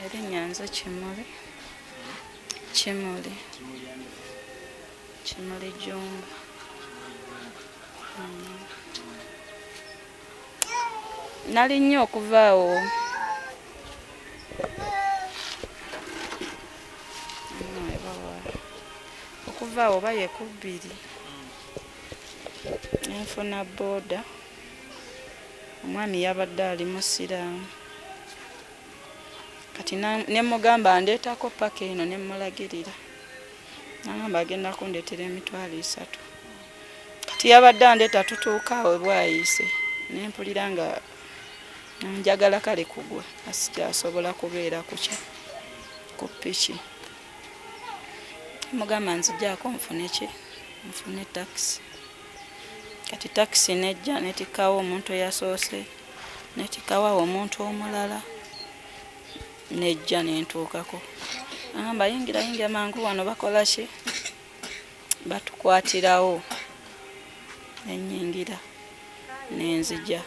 erinnya nze Kimuli Jumba. Nali nnyo okuvaawo oba ye ku 2 nenfuna booda. Omwami yabadde ali musiraamu kati nemugamba ndeetako paka eno nemulagirira nagamba agenda kundeetera emitwalo 3 kati yabadde andeeta tutuuka awo bwayise nempulira nga njagala kale kugwa asikyasobola kubeera ku piki. Mugamba nzijjaako nfune taxi. Kati taxi nejja netikawo omuntu eyasoose netikawo omuntu omulala nejja nentuukako agamba yingira mangu wano bakola ki batukwatirawo nenyingira nenzija.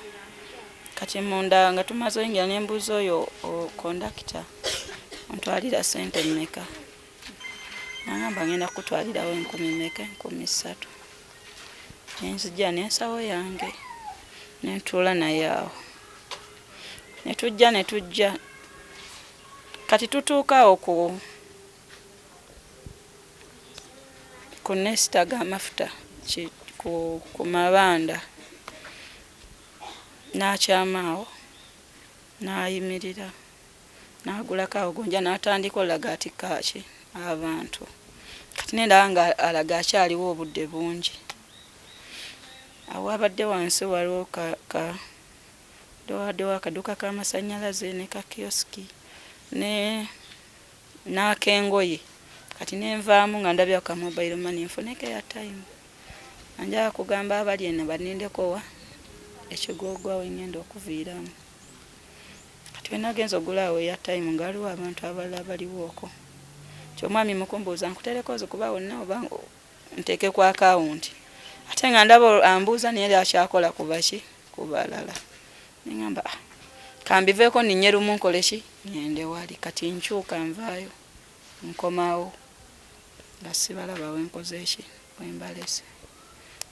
Kati munda nga tumaze oyingira nembuuza oyo kondakita ontwalira sente mmeka agamba ngenda kutwalirawo 10,000. Nenzija nensawo yange nentuula naye awo netujja kati tutuukaawo ku nesita g'amafuta ku mabanda n'akyamaawo n'ayimirira n'agulako awo gonja n'atandika olaga atikka ki abantu. Kati nendaba nga alaga akyaliwo obudde bungi. Awo abadde wansi waliwo dowaddewo akaduuka k'amasannyalaze ne kakioski n'akengoye. Kati nenvaamu nga ndabya ka mobile money nfuneko ya time anjala kugamba abali eno bannindekowa ekigogwa wengenda okuviiramu. Kati wenagenza ogulaawo ya time ngaliwo abantu abalala baliwooko kyomwami mukumbuuza nkutereko zikuba wonna oba nteeke ku akawunti ate nga ndaba ambuuza naye akyakola kubaki kubalala. Nengamba kambiveeko ninye lumu nkole ki ngende wali. Kati nkyuka nvaayo nkomawo nga sibalaba wenkoze ki wembalese.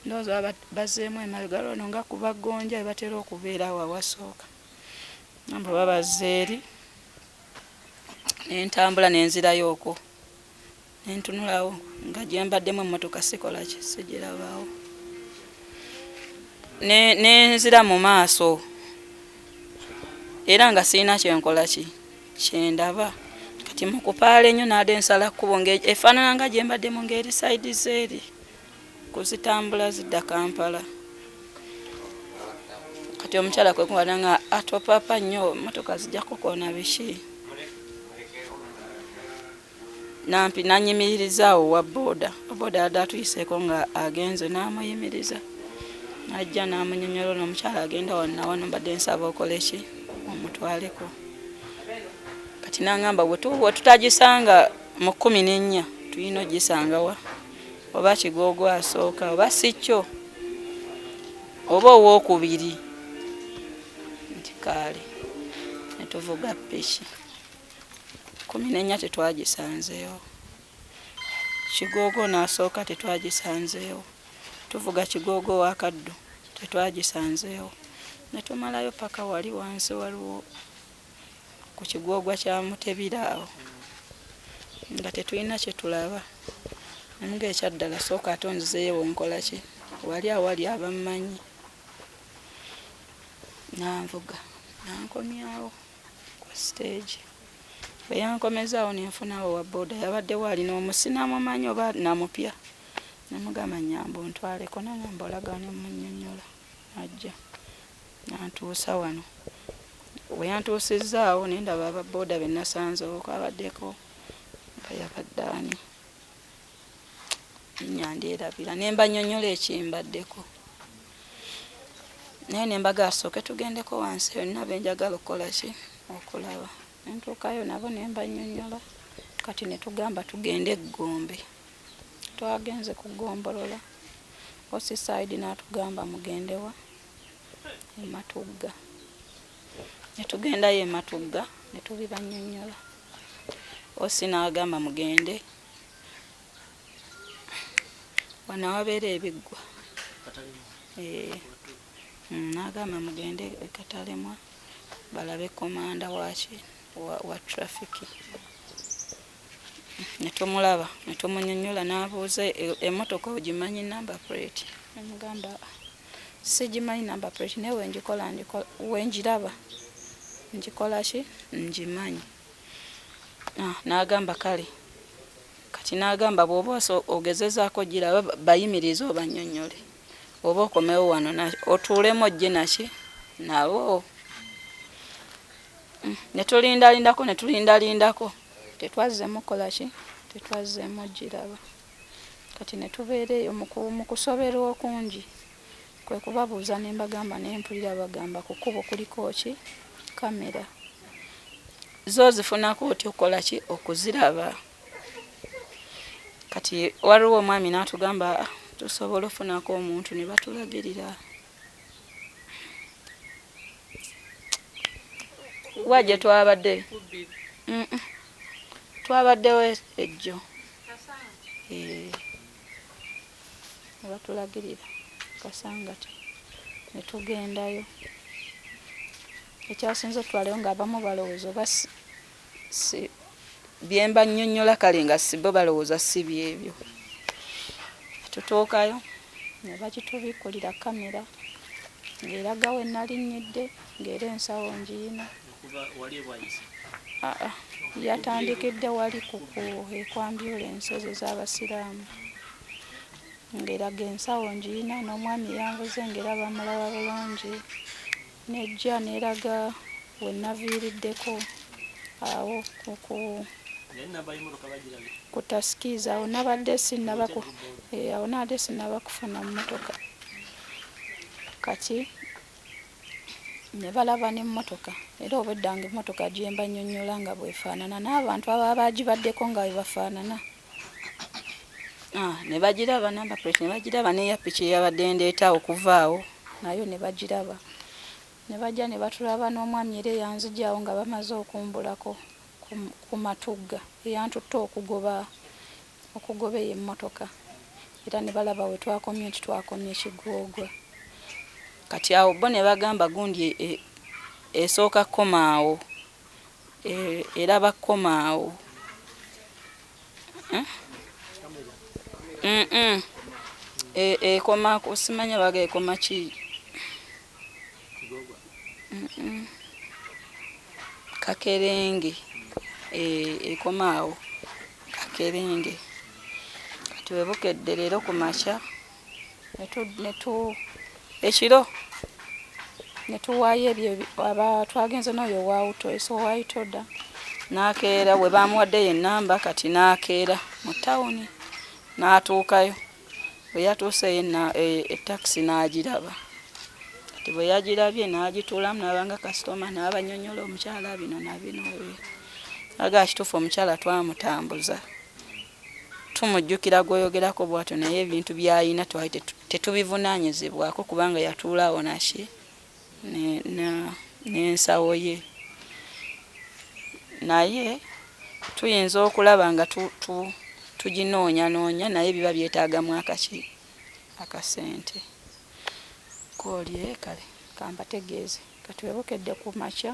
Ndowooza bazzeemu emabega lwono nga kuba gonja ebatera okubeera awo awasooka. Namba babazze eri nentambula nenzirayo okwo nentunulawo nga gyembaddemu emmotoka sikola ki sigirabaawo nenzira mu maaso era nga sirina kyenkola ki kyendaba. Kati mukupaala ennyo naade nsala kkubo efaanana nga gyembaddemu ng'eri sayidi zeeri kuzitambula zidda Kampala. Kati omukyala kwe kuwala nga atopapa nnyo emmotoka zijja kukoona biki nampi nanyimirizaawo wa booda yadde atuyiseeko nga agenze n'amuyimiriza najja n'amunyonyola n'omukyala agenda wano mbadde nsaba okole ki omutwaleko. Kati nangamba bwe tutagisanga mu 14 tulina ogisangawa oba Kigogo asooka oba sikyo oba owookubiri nti kaale netuvuga piki 14 tetwagisanzeewo. Kigogo n'asooka tetwagisanzeewo. Tuvuga Kigogo wa Kaddu tetwagisanzeewo. Netumalayo paka wali wansi waliwo ku kigwogwa kya Mutebira awo nga tetulina kyetulaba. Namuga ekyaddala sooka ate onzizeeyo wenkola ki wali awali abammanyi nanvuga nankomyawo ku stage. Bwe yankomezaawo nenfunawo wa booda yabaddewo alina omusinamumanyi oba namupya namugamba nyambo ntwaleko nangamba olaga nemunnyonnyola ajja nantuusa wano. Bwe yantuusizaawo nendaba ababooda be nasanzeewo abaddeko nga yabadde ani nyandyerabira nembanyonnyola ekimbaddeko naye nembaga asooke tugendeko wansi yonna benjagala okukola ki okulaba. Nentuukayo nabo nembanyonnyola kati netugamba tugende Gombe. Twagenze kugombolola Osisaidi n'atugamba mugendewa Ematugga. Netugendayo Ematugga netubibanyonnyola osi n'agamba mugende wano wabeera ebiggwa n'agamba mugende Katalemwa balabe komanda wa trafiki. Netumulaba netumunyonyola n'abuuza emmotoka ogimanyi number plate. Namugamba sigimanyi number plate naye wenjiraba njikola ki ngimanyi. N'agamba kale kati n'agamba bw'oba ogezezaako giraba bayimirize obanyonyole oba okomewo wano otuulemu ojje naki nabo. Netulindalindako tetwazzeemu kola ki tetwazzeemu giraba. Kati netubeera eyo mu kusoberwa okungi kwe kubabuuza ne mbagamba naye mpulira bagamba ku kkubo kuliko ki kamera zo zifunako otyo okola ki okuziraba. Kati waliwo omwami n'atugamba tusobola ofunako omuntu ne batulagirira wajje twabadde twabaddewo ejjo batulagirira Kasangati netugendayo. Ekyasinze twaleyo ng'abamu balowooza oba byemba nnyonnyola kale nga sibo balowooza si byebyo. Tutuukayo ne bagitubikulira kamera ng'eraga we nalinnyiddde ng'era ensawo ngiyina. Yatandikidde wali ekwambyulensi ezo ez'abasiraamu ng'eraga ensawo ngiyina n'omwami yanvuze ng'era bamulaba bulungi nejja n'eraga we naviiriddeko awo ku tasikiza awo nabadde sinnaba kufuna mmotoka. Kati ne balaba n'emmotoka era obweddanga emmotoka gyemba nnyonnyola nga bwefaanana n'abantu ababa bagibaddeko nga bwe bafaanana. Ne bagiraba namba plate ne bagiraba n'eya piki eyabadde ndeeta okuvaawo nayo ne bagiraba. Ne bajja ne batulaba n'omwami era eyanzigyawo nga bamaze okumbulako ku matugga eyantutte okugoba eyo emmotoka era ne balaba we twakomye nti twakomye Kigoogwa. Kati awo bo ne bagamba gundi esooka komaawo eraba komaawo ekoma kusimanya baga ekoma ki Kakerenge ekomaawo Kakerenge. Kati webukedde leero ku makya ekiro netuwaayo ebyo twagenze n'oyo waawuto esowaayitoda n'akeera we bamuwaddeyo ennamba kati n'akeera mu tawuni n'atuukayo. Bwe yatuuseyo etakisi n'agiraba. Kati bwe yagirabye n'agituulamu n'abanga kasitoma n'abanyonnyola omukyala bino na bino. Aga kituufu omukyala twamutambuza tumujjukira gwoyogerako bw'atyo naye ebintu by'ayina twali tetubivunaanyizibwako kubanga yatuulaawo naki n'ensawo ye. Naye tuyinza okulaba nga tuginoonya naye biba byetaagamu akasente. Koolye kale kambategeeze kati webukedde ku makya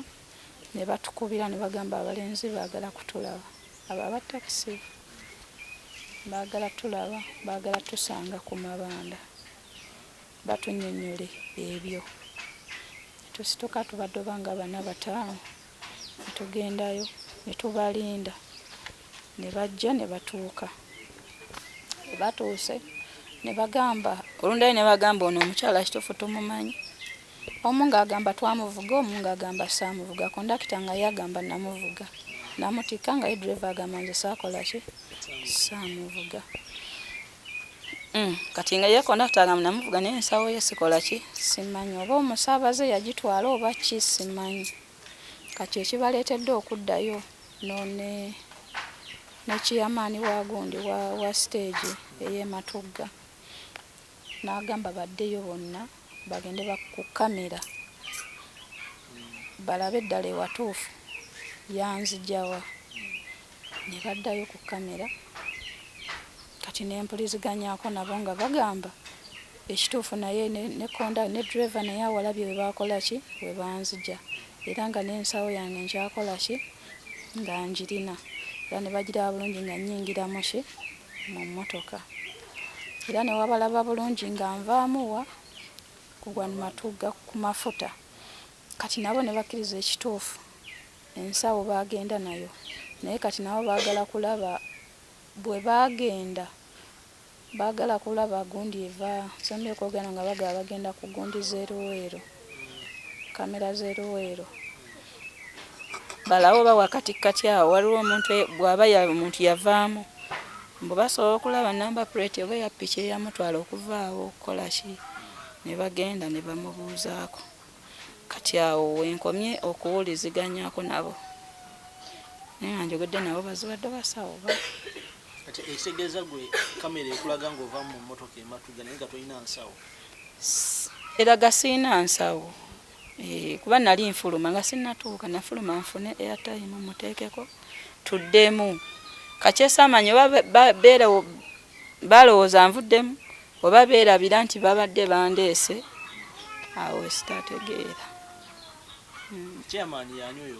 ne batukubira ne bagamba abalenzi baagala kutulaba abo abatakisi baagala tulaba baagala tusanga ku mabanda batunnyonnyole ebyo. Tusituka tubadde obanga 4-5 netugendayo ne tubalinda ne bajja ne batuuka. Batuuse ne bagamba olundayo ne bagamba ono omukyala kituufu tumumanyi. Omu ng'agamba twamuvuga omu ng'agamba saamuvuga. Kondakita nga yagamba namuvuga namutikka nga ye driver agamba nze saakola ki saamuvuga. Kati nga ye kondakita agamba namuvuga naye ensawo ye sikola ki simanyi oba omusaabaze yagitwala oba ki simanyi. Kati ekibaleetedde okuddayo ne kiyamaani wa gundi wa stage ey'ematugga n'agamba baddeyo bonna bagende ku kamera balabe eddala ewatuufu yanzigyawa. ne baddayo ku kamera kati nempuliziganyako nabo nga bagamba ekituufu naye ne konda ne driver naye awalabye we bakola ki we banzija era nga n'ensawo yange nkyakola ki nga njirina era ne bagiraba bulungi nga nnyingiramu ki mu mmotoka era ne wabalaba bulungi nga nvaamuwa kugwa mu matuga ku mafuta kati nabo ne bakkiriza ekituufu ensawo bagenda nayo naye kati nabo baagala kulaba bwe bagenda baagala kulaba gundi eva somye kwogera nga bagenda ku gundi zeruweero kamera zeruweero balawo bawa katikati awo waliwo omuntu bw'aba omuntu yavaamu mbu basobola okulaba namba plate oba ya piki eyamutwala okuvaawo okukola ki ne bagenda ne bamubuuzaako kati awo wenkomye okuwuliziganyako nabo naye nga njogedde nabo bazibadde basawo kati ekitegeeza gwe kamera ekulaga ng'ova mu mmotoka ematuga naye nga tolina nsawo eraga siina nsawo kuba nali nfuluma nga sinnatuuka nafuluma nfune airtime muteekeko tuddemu kakyesamanya oba balowooza nvuddemu oba beerabira nti babadde bandeese awo sitategeera chairman yani oyo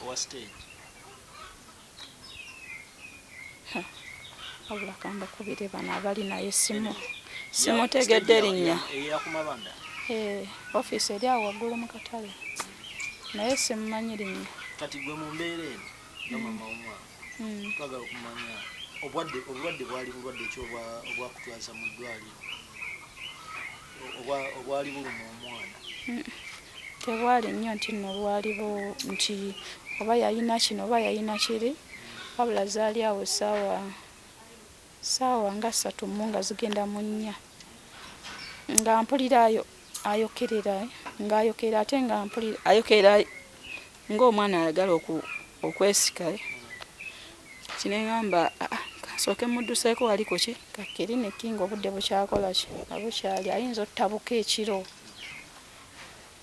wa stage abula kamba kubire bano abali naye simutegedde erinnya ofiisi eri awo waggulu mu katale naye simumanyi linnya kati gwe mu mbeera eno nomama w'omwana twagala okumanya obulwadde bwali bulwadde ki obwakutwaza mu ddwaliro obwali buluma omwana tebwali nnyo nti nno bwaliwo nti oba yayina kino oba yayina kiri wabula zaali awo saawa nga 3 mu nga zigenda mu 4 nga mpulirayo ayokerera ng'ayokera ate nga mpulira ayokera ng'omwana ayagala okwesika kinengamba kasooke mudduseeko waliko ki ka kiriniki ng'obudde bukyakola ki abukyali ayinza ottabuka ekiro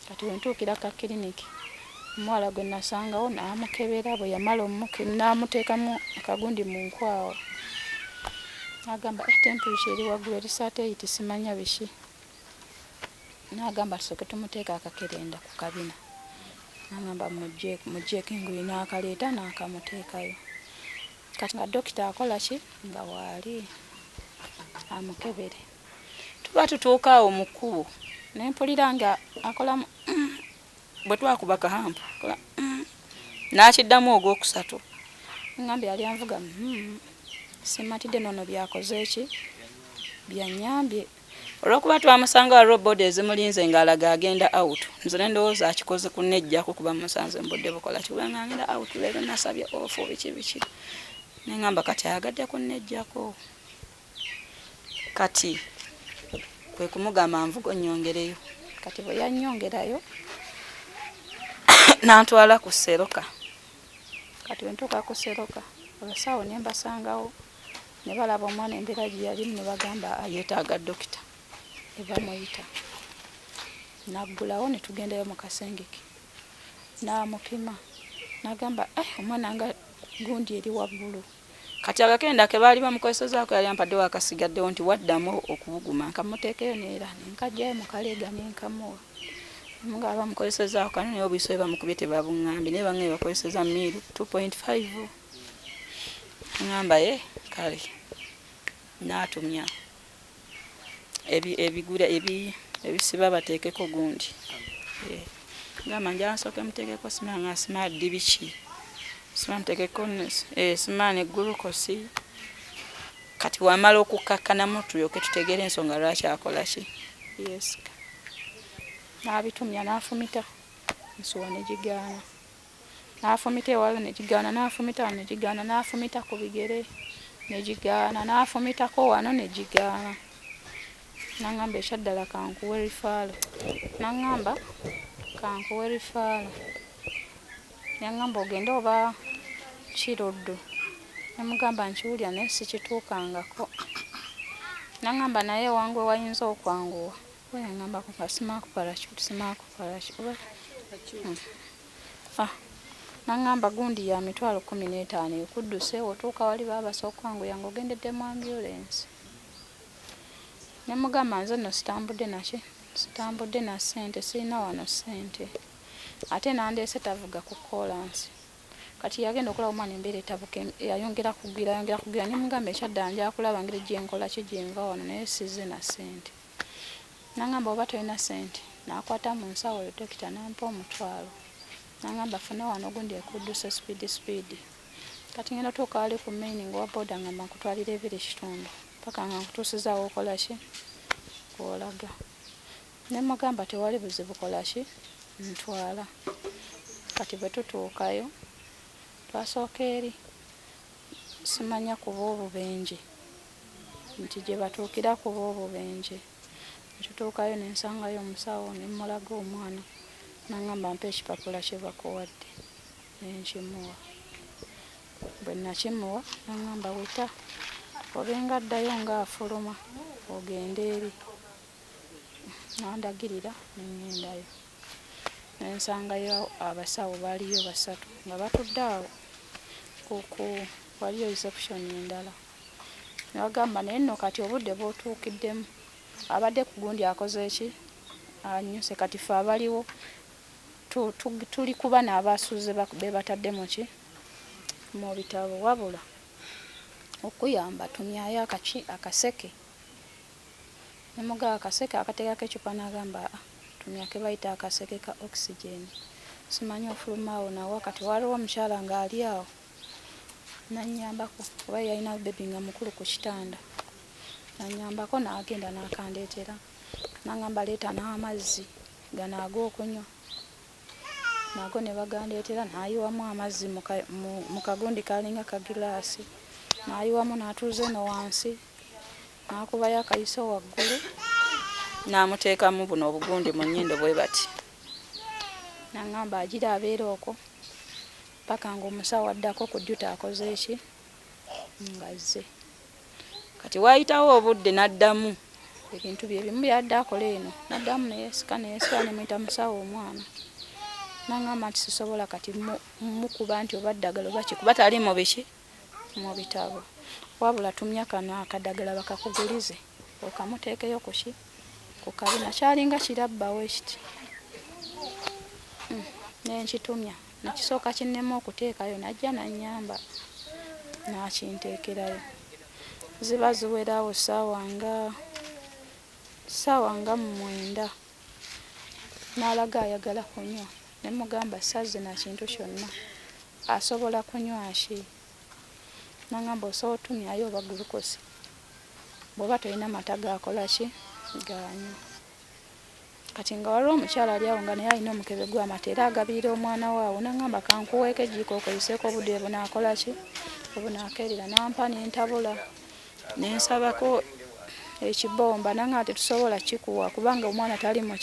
kati wentuukira ka kiriniki omuwala gwe nasangawo n'amukebera bwe yamala n'amuteekamu akagundi mu nkwawa n'agamba temperature eri waggulu eri 38 simanya biki n'agamba tusooke tumuteeka akakerenda ku kabina n'agamba mugjeeko engoye n'akaleeta n'akamuteekayo kati nga dokita akola ki nga waali amukebere tuba tutuuka awo mu kkubo nempulira nga akolamu bwe twakuba kahampu n'akiddamu ogwokusatu ngambye yali anvuga simatidde nono byakoze ki byanyambye olwokuba twamusanga waliwo boodi ezimulinze ng'alaga agenda out nze nendowooza akikoze kunnejjako kuba musanze mbudde bukola kibulanga agenda out leero nasabye ofu biki nengamba kati ayagadde kunnejjako kati kwe kumugamba nvugo nnyongereyo kati bwe yannyongerayo nantwala ku seroka kati wentuuka ku seroka olwasaawo ne mbasangawo ne balaba omwana embeera gye yalimu ne bagamba yeetaaga dokita ebamuyita naggulawo ne tugendayo mu kasengeke n'amupima n'agamba omwana nga gundi eri waggulu kati akakenda ke baali bamukozesaako yali ampaddewo akasigaddewo nti waddamu okubuguma nkamuteekeyo neera nenkajjayo mu kaleega nenkamuwa nga bamukozesaako kano naye obuyise bamukubye tebabuŋŋambye naye bange bakozeseza miiru 2.5 ŋŋamba kale n'atumya ebisiba bateekeko gundi ngamba njala nsooke muteekeko simanga simaaddi biki simamuteekeko simaane gulukosi kati wamala okukakkanamu tulyoke tutegeere ensonga lwaki akola ki yesika n'abitumya n'afumita nsuwa negigaana n'afumita ewala negigaana n'afumita wano negigaana n'afumita ku bigere negigaana n'afumitako wano negigaana n'angamba ekyaddala kankuwe rifaalo n'angamba kankuwe rifaalo n'angamba ogende oba kiruddu nemugamba nkiwulya naye sikituukangako n'angamba naye wangwe wayinza okwanguwa weyangambako nga simaaku parachute Nangamba gundi ya mitwalo 15 ekudduse otuuka wali babasooka wangu yange ogendedde mu ambulance. Ne mugamba nze no sitambudde na ssente sirina wano ssente. Ate nandeese tavuga ku kolansi. Kati yagenda okulaba omwana embeera etabuka yayongera kugira ne mugamba ekyadda nja kulaba ngeri gye nkola ki gye nva wano naye sizze na ssente. Nangamba oba tolina ssente nakwata mu nsawo yo dokita nampa omutwalo. Nangamba funa wano gundi ekudduse speed. Kati ngenda tuuka wali ku main wa boda nga makutwalira ebiri kitundu. Paka nga nkutuusizaawo okola ki kwolaga. Ne mugamba tewali buzibu kola ki ntwala. Kati bwe tutuukayo twasooka eri simanya kuba obubenje nti gye batuukira kuba obubenje. Tutuukayo nensangayo omusawo ne mulaga omwana nangamba mpa ekipapula kye bakuwadde nenkimuwa. Bwe nakimuwa nangamba wita obenga addayo ng'afuluma ogende eri. Nandagirira nengendayo nensangayo abasawo baaliyo 3 nga batudde awo waliyo reception endala. Nebagamba naye nno kati obudde bw'otuukiddemu abadde ku gundi akoze ki anyuse kati ffe abaliwo tuli kuba n'abasuuze be batadde mu ki mu bitabo wabula okuyamba tumyayo akaseke. Ne mugaba akaseke akateekako ecupa n'agamba tumya ke bayita akaseke ka oxygen. Simanyi ofuluma awo nawo kati waliwo omukyala ng'ali awo nanyambako kuba yalina bebi nga mukulu ku kitanda. Nanyambako n'agenda n'akandeetera nangamba leeta n'amazzi gano ag'okunywa. Nago ne bagandeetera n'ayiwamu amazzi mu kagundi kalinga kagilaasi n'ayiwamu n'atuuza eno wansi n'akubayo akayiso waggulu n'amuteekamu buno obugundi mu nnyindo bwe bati. Nangamba agira abeera okwo paka ng'omusawo addako ku dduta akoze eki ngazze. Kati waayitawo obudde n'addamu ebintu bye bimu byadde akola eno n'addamu neyeesika nemuyita musawo omwana. Nangamba nti sisobola kati mukuba nti oba ddagala oba ki kuba tali mu biki mu bitabo wabula tumya kano akadagala bakakugulize okamuteekeyo ku ki ku kabina kyalinga kirabbawo ekiti. Nenkitumya nekisooka kinnema okuteekayo najja nanyamba nakinteekerayo. Ziba ziwerawo ssaawa nga 9 n'alaga ayagala kunywa. Ne mugamba sazze na kintu kyonna asobola kunywa ki. Nangamba osobola otumyayo oba gulukosi bw'oba tolina mata gakola ki ganywa. Kati nga waliwo omukyala ali awo nga naye alina omukebe gw'amata era agabirira omwana waawo. Nangamba kankuweeko ejjiiko okozeseeko obudde bunaakola ki obunaakeerera. Nampa nentabula nensabako ekibomba nangamba tetusobola kikuwa kubanga omwana tali mu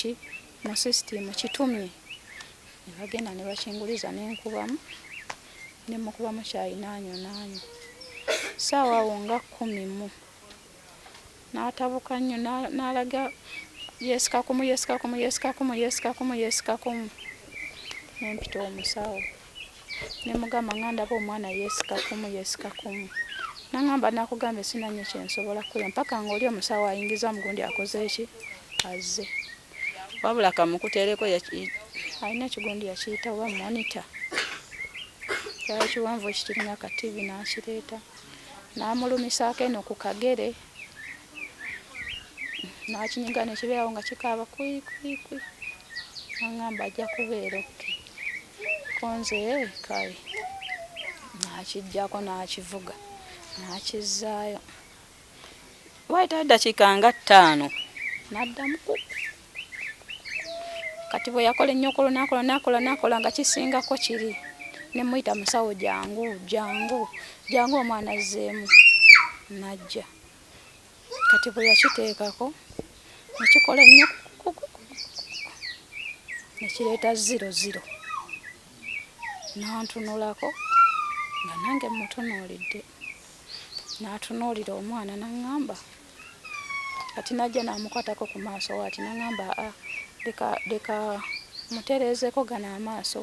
sisitimu kitumye. Ne bagenda ne bakinguliza nenkubamu nemukubamu kyayi n'anywa. Ssaawa awo nga 10 n'atabuka nnyo n'alaga yeesikakumu. Nempita omusawo ne mugamba nga ndaba omwana yeesikakumu. Nangamba nakugamba sinanye kyensobola kukola mpaka ng'oli omusawo ayingiza mugundi akoze eki azze. Wabula kamukuteereko alina ekigundi yakiyita oba monita kyali kiwanvu ekitiringa ka TV n'akireeta n'amulumisaako eno ku kagere n'akinyiga nekibeerawo nga kikaaba kwi. Nangamba ajja kubeera okke konze kale n'akijjako n'akivuga n'akizzaayo. Wayitawo eddakiika nga 5 n'addamu kati bwe yakola ennyokolo n'akola nga kisingako kiri ne muyita musawo jangu omwana azzeemu najja. Kati bwe yakiteekako nekikola ennyo nekireeta 00 n'antunulako nga nange mutunuulidde n'atunuulira omwana n'aŋŋamba kati najja n'amukwatako ku maaso waati n'aŋŋamba leka muterezeeko gano amaaso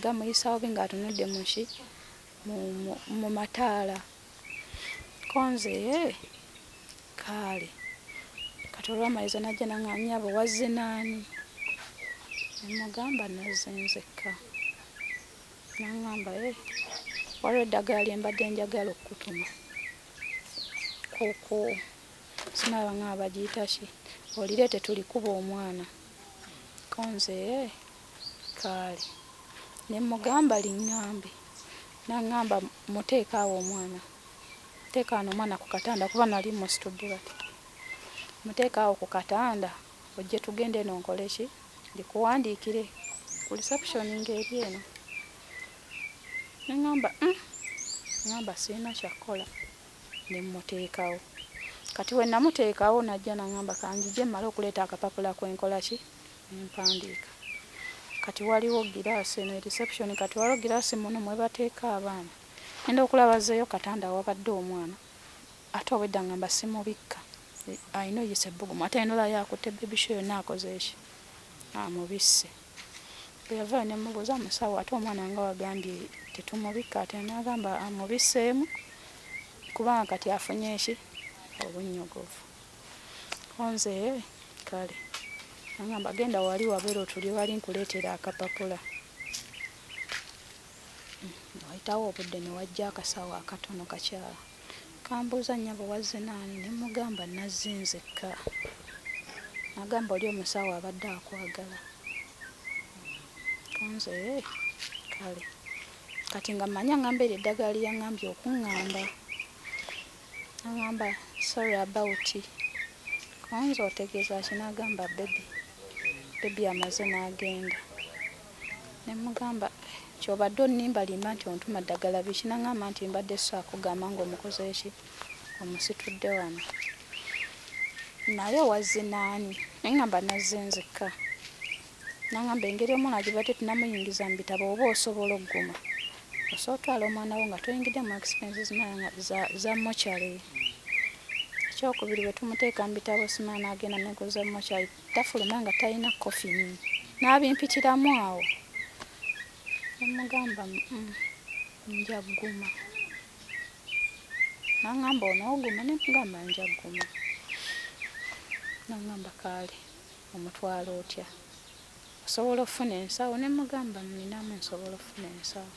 gamuyisawo binga atunudde muki mu mataala konze kaale kati olw'amaizo najja naŋŋanyabo wazze naani nemugamba nazze nzekka naŋŋamba waliwo eddagala lye mbadde njagala okutuma kuko sinaba nga bagiyita ki olireete tulikuba omwana konze kaale nemugamba liŋŋambe naŋŋamba muteekaawo omwana teekaano omwana ku katanda kuba nali musitudde bati muteekaawo ku katanda ojje tugende eno nkole ki ndikuwandiikire ku reception ng'eri eno neŋŋamba ŋŋamba sirina kyakkola nemuteekawo kati we namuteekawo najja naŋŋamba kanjije mmale okuleeta akapapula kwenkola ki nempandiika kati waliwo giraasi eno reception kati waliwo giraasi muno mwe bateeka abaana enda okulaba zeeyo katanda wabadde omwana ate obwedda ŋŋamba simubikka ayina oyisa ebbugumu ate ayinolayo akutte bebisho yonna akoze eki amubisse bwe yavaayo nemubuuza musawo ate omwana nga wagambye tetumubikka ate nagamba amubisseemu kubanga kati afunye eki obunnyogovu konze kale nagamba genda wali wabera otuli wali nkuleetera akapapula wayitawo obudde newajja akasawo akatono kakyala kambuuza nnyabo wazze naani nemugamba nazze nzekka nagamba oli omusawo abadde akwagala konze kale kati nga manya ngamba eri eddagala lyaŋŋambye okuŋŋamba nagamba sorry about konze otegeeza kinagamba bebi amaze n'agenda nemugamba kyobadde onimbalimba nti ontuma ddagala biki naŋŋamba nti mbadde so akugamba ng'omukoze eki omusitudde wano naye wazze naani neŋŋamba nazze nzekka naŋŋamba engeri omwana gibadde tunamuyingiza mu bitabo oba osobola ogguma osobola otwala omwana wo nga toyingidde mu expenses za mochari ekyokubiri bwe tumuteeka mu bitabo simala n'agenda negoza mochari tafuluma nga talina kofini n'abimpitiramu awo nemugamba njagguma naŋŋamba onooguma nemugamba njagguma naŋŋamba kaale omutwala otya osobola okufuna ensawo nemugamba ninamu nsobola okufuna ensawo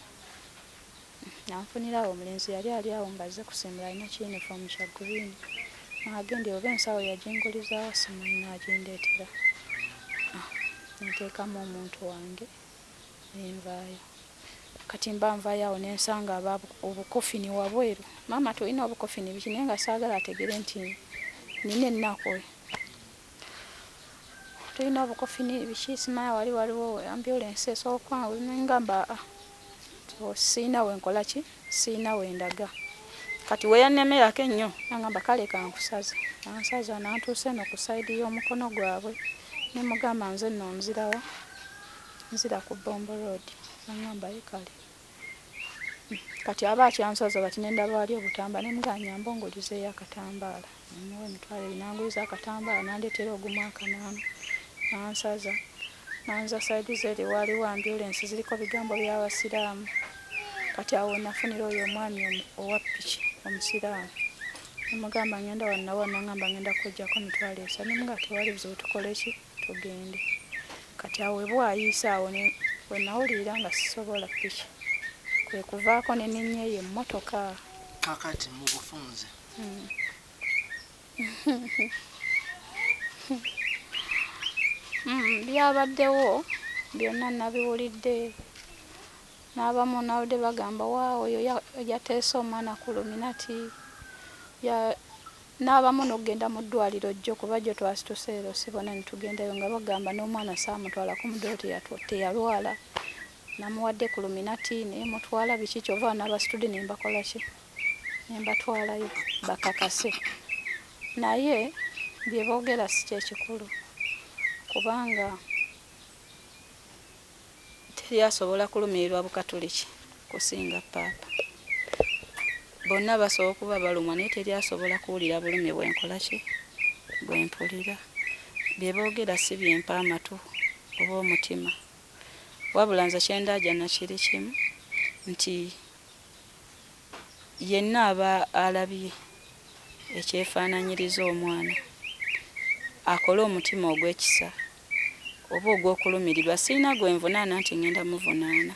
nanfunirawo omulenzi yali ali awo ng'azze kusimbula alina kiyunifoomu kya green nagendye oba ensawo yagingulizaawo simanyi nagindeetera nteekamu omuntu wange nenvaayo kati mba nvaayo awo nensanga obukofini wabweru maama tulina obukofini biki naye nga saagala ategere nti nina ennaku tulina obukofini biki simanya wali waliwo ambulance esooka nengamba siina wenkola ki siina wendaga kati weyanemerako ennyo nangamba kale kankusaze ansaza nantuuse eno ku sayidi y'omukono gwabwe nemugamba nze nno nzirawa nzira ku Bombo Road nangamba ye kale kati aba akyansaza kati nendaba ali obutamba nemugamba nyamba ongulizeeyo akatambaala nemuwa emitwalo ebiri nanguliza akatambaala nandeetera ogumu akanaanu nansaza nanza sayidi zeri waliwo ambulance ziriko bigambo by'abasiraamu kati awo nafunira oyo omwami owa piki omusiraamu nemugamba ngenda wannawa nangamba ngenda kujjako mitwalo esatu nemugamba tewali buzibu tukole ki tugende kati awo bwayiisa awo we nawulira nga sisobola piki kwe kuvaako nenenyeeyo emmotoka kakati mu bufunze byabaddewo byonna nabiwulidde n'abamu nawulidde bagamba waawo oyo yateese omwana ku luminati n'abamu n'okugenda mu ddwaliro jjo kuba jjo twasituseero sibona nitugendayo nga bagamba n'omwana saamutwalako muddwaliro teyalwala namuwadde ku luminati naye mutwala biki kyova n'abasitudde nembakola ki nembatwalayo bakakase naye byeboogera si kyekikulu kubanga teri asobola kulumirirwa bukatuliki kusinga paapa bonna basobola okuba balumwa naye teri asobola kuwulira bulumi bwenkola ki bwempulira byeboogera si byempa amatu oba omutima wabula nze kyendaaja nakiri kimu nti yenna aba alabye ekyefaananyiriza omwana akole omutima ogw'ekisa oba ogw'okulumirirwa. Siina gwe nvunaana nti ngenda muvunaana.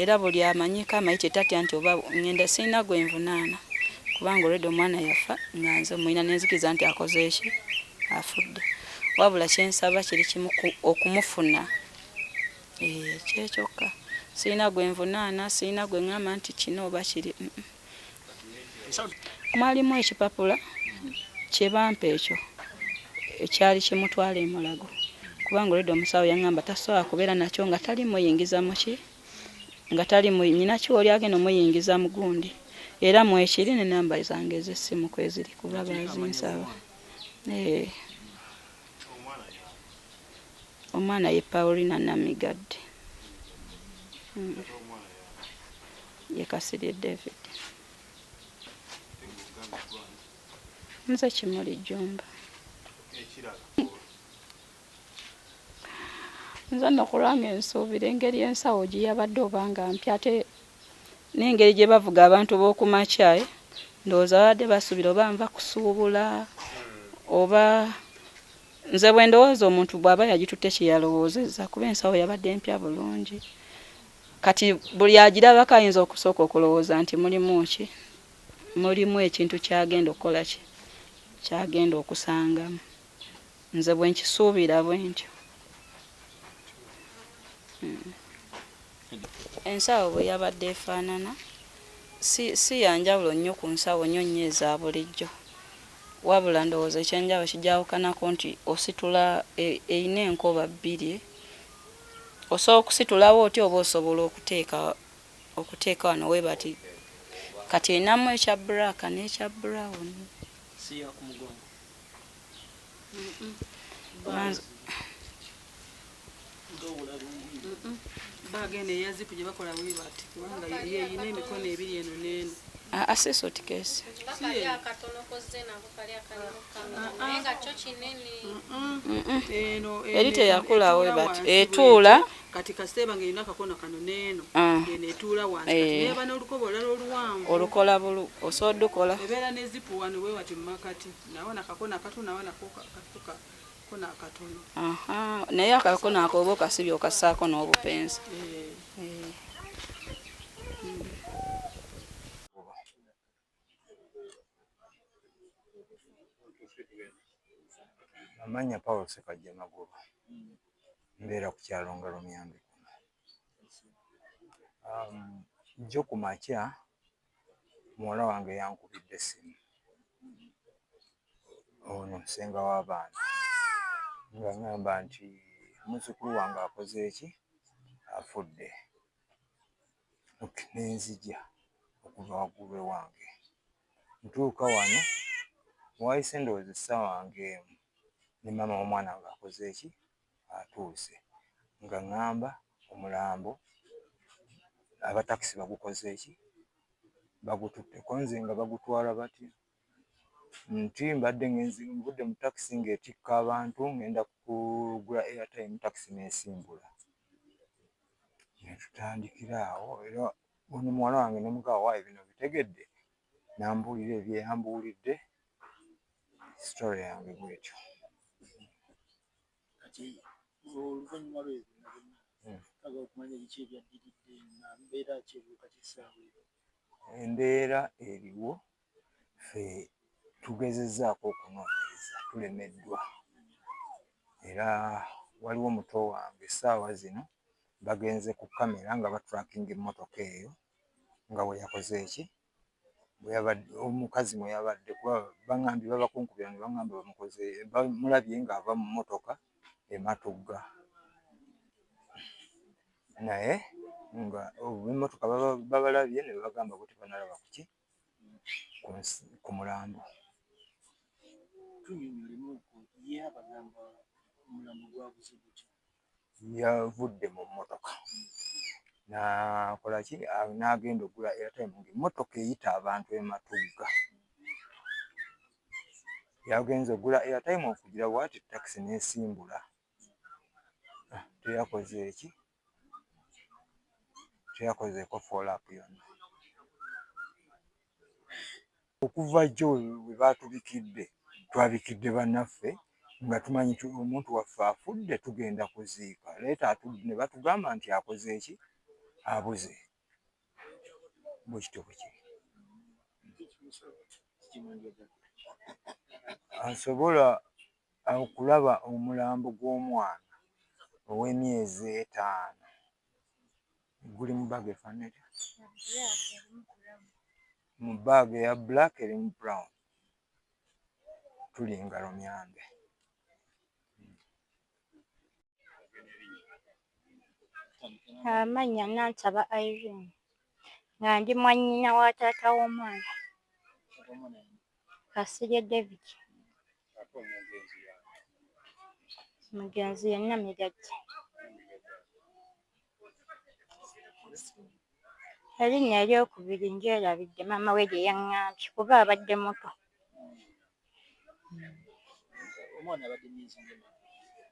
Era buli amanyiko amayite tatya nti oba ngenda siina gwe nvunaana kubanga olwedde omwana yafa nga nze mulina nenzikiriza nti akoze eki afudde. Wabula kyensaba kiri kimu okumufuna. Kyekyokka. Siina gwe nvunaana, siina gwe ngamba nti kino oba kiri. Mwalimu ekipapula kye bampa ekyo ekyali kimutwala e Mulago kubanga olwedde omusawo yaŋŋamba tasobola kubeera nakyo nga tali muyingiza muki nga tali nyina kiwoli agenda omuyingiza mu gundi era mwekiri ne namba zange ez'essimu kweziri kuba bazinsaba. Omwana ye Paulina Namigadde. Ye Kasirye David. Nze Kimuli Jjumba. Nze nno kulanga ensuubira engeri ensawo gye yabadde obanga mpya ate n'engeri gye bavuga abantu b'okumakya ndowooza babadde basuubira oba nva kusuubula oba nze bwe ndowooza omuntu bw'aba yagitutte kye yalowoozezza kuba ensawo yabadde empya bulungi. Kati buli agirabako ayinza okusooka okulowooza nti mulimu ki? Mulimu ekintu kyagenda okukola ki? Kyagenda okusangamu. Nze bwe nkisuubira bwe ntyo. Ensawo bwe yabadde efaanana si yanjawulo nnyo ku nsawo nnyonnyo eza bulijjo. Wabula ndowooza ekyenjawulo kijawukanako nti ositula eyina enkoba bbiri. Osobola okusitulawo oti oba osobola okuteeka wano we bati kati erinamu ekya bbulaaka n'ekya brown. siya ku mugongo. Bagenda eyazipu gye bakola bwe bati kubanga ye eyina emikono ebiri eno n'eno. Ase suitcase. Eri teyakula we bati etuula kati kaseba ng'erina akakono kano n'eno eno etuula wansi kati neeba n'olukoba olulala oluwanvu olukola bulu osoodukola ebeera n'ezipu wano we wati mu makati nawo nakakono akatono nawo nakono akatono. Naye akakono ako oba okasibye okassaako n'obupensi. Amanya Paul Sekajja Magoba. Mbeera ku kyalo nga Lumyambi. Jjo ku makya muwala wange yankubidde essimu. Ono ssenga w'abaana nga ngamba nti muzzukulu wange akoze eki? Afudde. Nenzija okuva waggulu ewange. Ntuuka wano wayise ndowooza essaawa ng'emu ne maama w'omwana nga akoze eki? Atuuse. Nga ngamba omulambo abatakisi bagukoze eki? Bagututteko nze nga bagutwala batya? Nti mbadde nvudde mu takisi ng'etikka abantu ngenda kugula airtime takisi n'esimbula. Ne tutandikira awo era ono muwala wange ne mugawa waayo bino bitegedde n'ambuulira ebyeyambuulidde sitole yange bwetyo. Kati oluvannyuma lw'ebyo kaga okumanya biki ebyaddiridde na mbeera ki kati essaawa eyo? Embeera eriwo ffe tugezezzaako okunoonyereza tulemeddwa era waliwo muto wange essaawa zino bagenze ku kamera nga batrackinga emmotoka eyo nga bwe yakoze eki? Omukazi mwe yabadde kuba baŋŋambye babakunkubira ne baŋŋamba bamukoze bamulabye ng'ava mu mmotoka ematugga naye nga emmotoka babalabye ne babagamba bo tebanalaba ku ki? Ku mulambo. Tunnyonnyolemu ye abagamba omulambo gwabuze gutya? Yavudde mu mmotoka n'akola ki? N'agenda okugula airtime ng'emmotoka eyita abantu ematugga. Yagenze okugula airtime okugira bw'ati takisi n'esimbula. teyakoze eki teyakozeeko follow-up yonna. Okuva jjo bwe baatubikidde twabikidde bannaffe nga tumanyi omuntu waffe afudde tugenda kuziika, leeta ne batugamba nti akoze eki abuze. Bwe kityo bwe kiri. Asobola okulaba omulambo gw'omwana ow'emyezi 5 guli mu bbaga efaanana mu bbaaga eya black erimu brown, tuli ngalo myambe. Amannya Nansaba Irene nga ndi mwannyina wa taata w'omwana Kasirye David. Mugenzi yenna Migajja. Erinnya eryokubiri ndyerabidde maama we lye yaŋŋambye kuba abadde muto.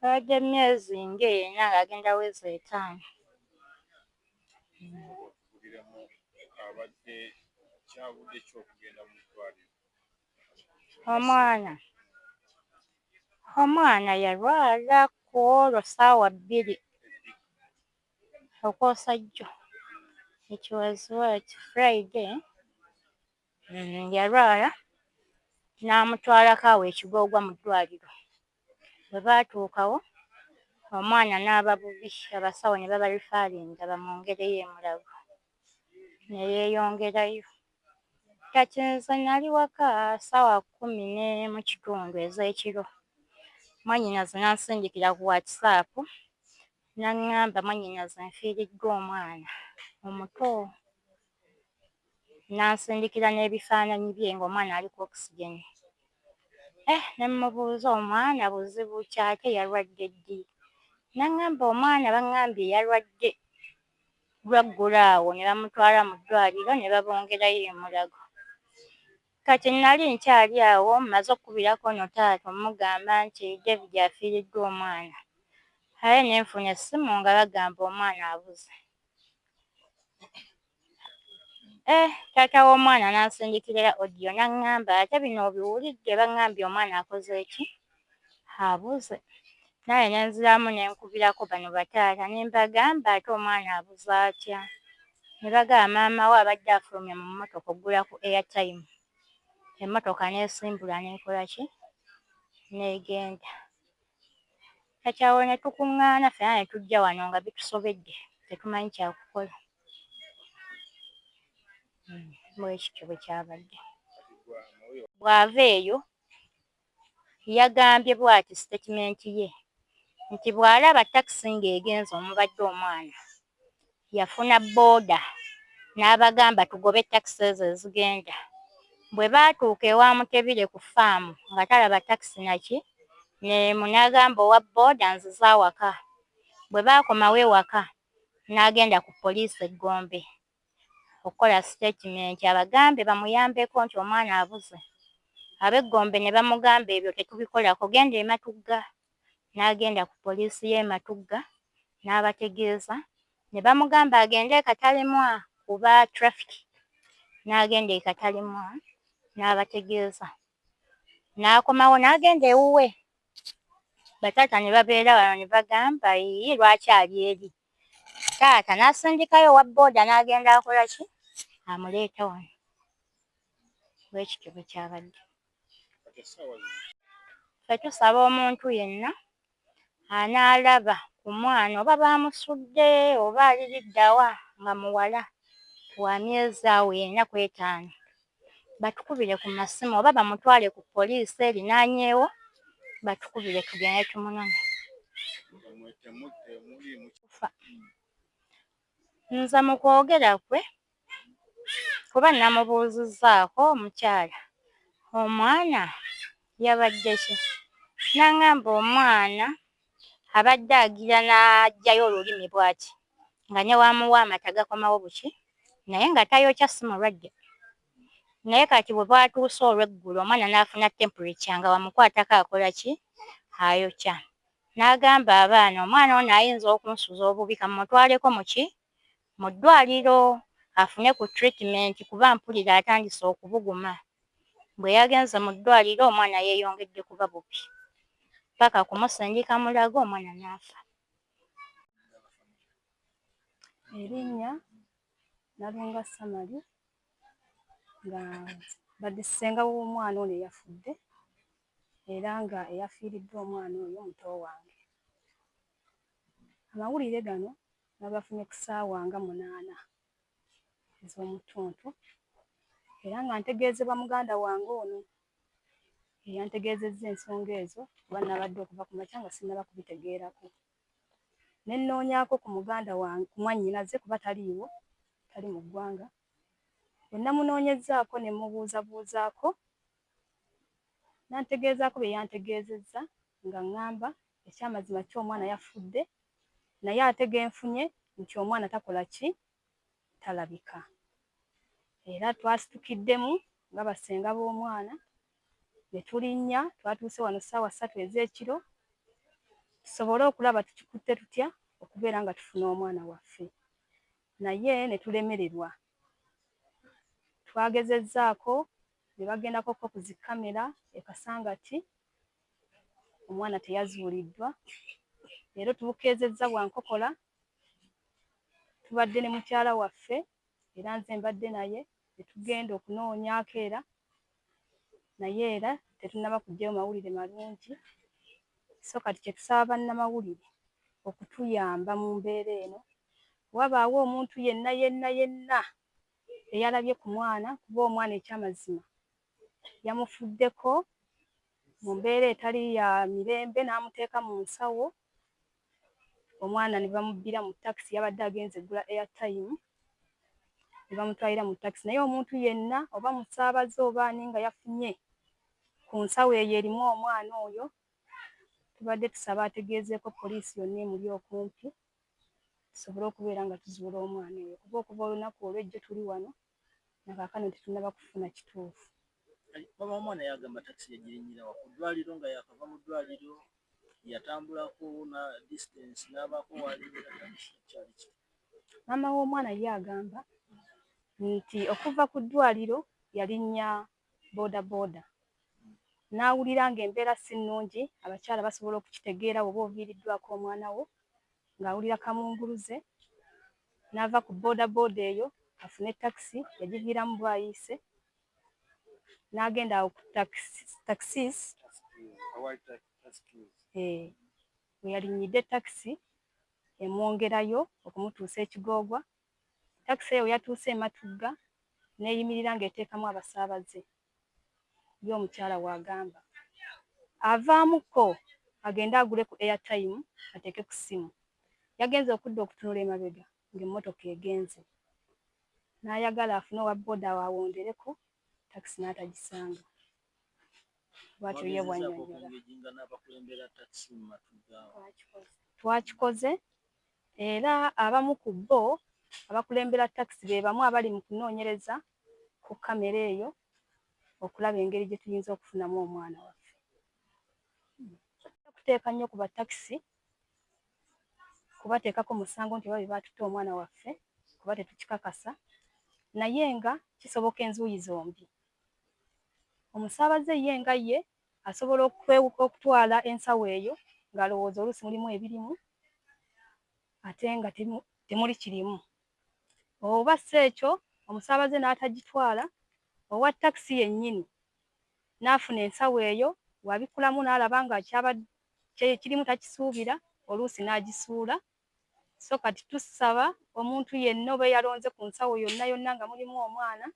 Abadde myezi nga4 ng'agenda weza 5. Omwana yalwala ku olwo ssaawa 2 okwosa jjo. It was what, Friday? Yalwala n'amutwalako awo Ekigoogwa mu ddwaliro. Bwe baatuukawo omwana n'aba bubi, abasawo ne babalifaalinga bamwongereyo e Mulago. Ne yeeyongerayo. Kati nze nali waka ssaawa 10:30 ez'ekiro. Mwannyinaze n'ansindikira ku WhatsApp n'aŋŋamba mwannyinaze nfiiriddwa omwana omuto. N'ansindikira n'ebifaananyi bye ng'omwana ali ku oxygen. Ne mmubuuza omwana buzibu ki ate yalwadde ddi? N'aŋŋamba omwana baŋŋambye yalwadde lwaggulo awo ne bamutwala mu ddwaliro ne babongerayo e Mulago. Kati nali nkyali awo mmaze okkubirako taata omugamba nti David afiiriddwa omwana. Aye ne nfuna essimu nga bagamba omwana abuze. Taata w'omwana n'ansindikira audio n'aŋŋamba ate bino obiwulidde baŋŋambye omwana akoze eki? Abuze. Naye ne nziramu ne nkubirako bano bataata ne mbagamba ate omwana abuze atya? Ne bagamba maama we abadde afulumye mu mmotoka oggulaku airtime. Emmotoka n'esimbula n'ekola ki? N'egenda. Kati awo ne tukuŋŋaana ffenna ne tujja wano nga bitusobedde tetumanyi kyakukola. Bwe kityo bwe kyabadde. Bw'ava eyo yagambye bw'ati statement ye nti bw'alaba takisi ng'egenze omubadde omwana yafuna booda n'abagamba tugobe takisi ezo ezigenda. Bwe baatuuka ewa Mutebire ku faamu nga talaba takisi naki n'emu n'agamba owa booda nziza awaka. Bwe baakomawo ewaka n'agenda ku poliisi e Gombe okukola statement abagambe bamuyambeko nti omwana abuze. Ab'e Gombe ne bamugamba ebyo tetubikolako, genda e Matugga. N'agenda ku poliisi y'e Matugga n'abategeeza. Ne bamugamba agende e Katalemwa kuba traffic. N'agenda e Katalemwa n'abategeeza. N'akomawo n'agenda ewuwe. Bataata ne babeera wano ne bagamba lwaki ali eri. Taata n'asindikayo owa booda n'agenda akola ki? Amuleeta wano. Bwe kityo bwe kyabadde. Ffe tusaba omuntu yenna anaalaba ku mwana oba baamusudde oba aliriddawa nga muwala wa myezi awo 4 ku 5 batukubire ku masimu oba bamutwale ku poliisi erinaanyeewo batukubire tugende tumunone. Nze mu kwogera kwe kuba namubuuzizzaako omukyala omwana yabadde ki? N'aŋŋamba omwana abadde agira n'aggyayo olulimi bw'ati nga ne wamuwa amata gakomawo buki naye nga tayokya si mulwadde. Naye kati bwe bwatuuse olw'eggulo omwana n'afuna temperature nga wamukwatako akola ki? Ayokya. n'agamba abaana omwana ono ayinza okunsuza obubi kamutwaleko mu ddwaliro afune ku treatment kuba mpulira atandise okubuguma. Bwe yagenze mu ddwaliro omwana yeeyongedde kuba bubi paka kumusindika mulago omwana n'afa. Erinnya Nalunga Samali nga badde ssenga w'omwana ono eyafudde era nga eyafiiriddwa omwana oyo muto wange. Amawulire gano nagafunye ku ssaawa nga 8 ez'omutuntu era nga ntegeezebwa muganda wange ono eyantegeezezza ensonga ezo kuba nabadde okuva ku makya nga sinnaba kubitegeerako. Ne nnoonyaako ku muganda wange ku mwannyinaze kuba taliiwo, tali mu ggwanga. Bwe namunoonyezzaako ne mubuuzabuuzaako n'antegeezaako bye yantegeezezza nga ŋŋamba ekyamazima kyo omwana yafudde naye ate genfunye nti omwana takola ki? Talabika. Era twasitukiddemu nga bassenga b'omwana ne tulinnya, twatuuse wano ssaawa 3 ez'ekiro tusobole okulaba tukikutte tutya okubeera nga tufuna omwana waffe. Naye ne tulemererwa. Twagezezzaako ne bagendako ku zi kamera e Kasangati, omwana teyazuuliddwa. Leero tubukeezezza Bwankokola, tubadde ne mukyala waffe era nze mbadde naye ne tugenda okunoonyaako era naye era tetunnaba kuggyayo mawulire malungi. So kati kye tusaba bannamawulire okutuyamba mu mbeera eno. Wabaawo omuntu yenna eyalabye ku mwana kuba omwana ekyamazima yamufuddeko mu mbeera etali ya mirembe n'amuteeka mu nsawo. Omwana ne bamubbira mu takisi, yabadde agenze eggula airtime, ne bamutwalira mu takisi. Naye omuntu yenna oba musaabaze oba ani nga yafunye ku nsawo eyo erimu omwana oyo, tubadde tusaba ategeezeeko poliisi yonna emuli okumpi tusobole okubeera nga tuzuula omwana oyo kuba okuva olunaku olw'ejjo tuli wano na kaakano tetunnaba kufuna kituufu. Mama omwana yagamba takisi yagirinnyira wa ku ddwaliro nga yakava mu ddwaliro yatambulako na distance n'abaako w'alinnyira takisi kyali ki? Maama w'omwana ye agamba nti okuva ku ddwaliro yalinnya boodabooda n'awulira ng'embeera si nnungi, abakyala basobola okukitegeera bw'oba oviiriddwako omwana wo ng'awulira kamunguluze, n'ava ku boodabooda eyo afune takisi yagiviiramu bwayiise n'agenda awo ku taxis we yalinnyidde takisi emwongerayo okumutuusa ekigoogwa. Takisi eyo yatuuse e Matugga n'eyimirira ng'eteekamu abasaabaze by'omukyala w'agamba. Avaamuko agende agule ku airtime ateeke ku ssimu. Yagenze okudda okutunula emabega ng'emmotoka egenze. N'ayagala afune owa booda awondereko, takisi n'atagisanga. Bw'atyo ye bwannyonnyola. Twakikoze era abamu ku bo abakulembera takisi be bamu abali mu kunoonyereza ku kamera eyo okulaba engeri gye tuyinza okufunamu omwana waffe. Okuteeka nnyo ku batakisi kubateekako musango nti baba baatutte omwana waffe kuba tetukikakasa, naye nga kisoboka enzuuyi zombi. Omusaabaze ye nga ye asobola okutwala ensawo eyo ng'alowooza oluusi mulimu ebirimu ate nga temuli kirimu. Oba si ekyo omusaabaze n'atagitwala, owa takisi yennyini n'afuna ensawo eyo wabikulamu n'alaba nga kirimu takisuubira, oluusi n'agisuula. So kati tusaba omuntu yenna oba eyalonze ku nsawo yonna nga mulimu omwana